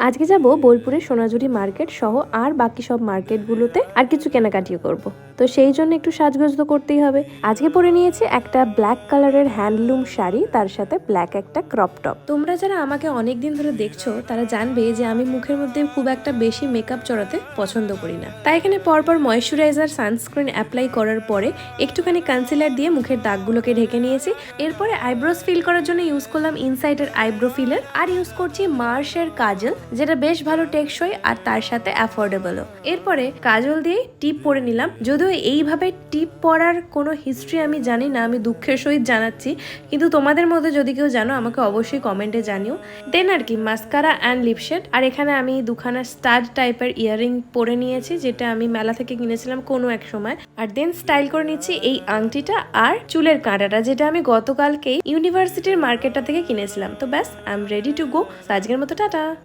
আজকে যাব বোলপুরের সোনাঝুরি মার্কেট সহ আর বাকি সব মার্কেটগুলোতে আর কিছু কেনাকাটিও করব। তো সেই জন্য একটু সাজগোজ তো করতেই হবে। আজকে পরে নিয়েছি একটা ব্ল্যাক কালারের হ্যান্ডলুম শাড়ি, তার সাথে ব্ল্যাক একটা ক্রপ টপ। তোমরা যারা আমাকে অনেক দিন ধরে দেখছো তারা জানবে যে আমি মুখের মধ্যে খুব একটা বেশি মেকআপ চড়াতে পছন্দ করি না। তাই এখানে পরপর ময়শ্চারাইজার, সানস্ক্রিন অ্যাপ্লাই করার পরে একটুখানি কনসিলার দিয়ে মুখের দাগগুলোকে ঢেকে নিয়েছি। এরপরে আইব্রোস ফিল করার জন্য ইউজ করলাম ইনসাইডের আইব্রো ফিলার, আর ইউজ করছি মার্শের কাজল, যেটা বেশ ভালো টেকসই আর তার সাথে অ্যাফোর্ডেবলও। এরপরে কাজল দিয়ে টিপ পরে নিলাম। যদিও এইভাবে টিপ পরার কোনো হিস্ট্রি আমি জানি না, আমি দুঃখের সহিত জানাচ্ছি, কিন্তু তোমাদের মধ্যে যদি কেউ জানো আমাকে অবশ্যই কমেন্টে জানিও। দেন আর কি মাস্কারা অ্যান্ড লিপশেড, আর এখানে আমি দুখানা স্টাড টাইপের ইয়াররিং পরে নিয়েছি, যেটা আমি মেলা থেকে কিনেছিলাম কোনো এক সময়। আর দেন স্টাইল করে নিচ্ছি এই আংটিটা আর চুলের কাঁটাটা, যেটা আমি গতকালকেই ইউনিভার্সিটির মার্কেটটা থেকে কিনেছিলাম। তো ব্যাস, I am ready to go. আজকের মতো টাটা।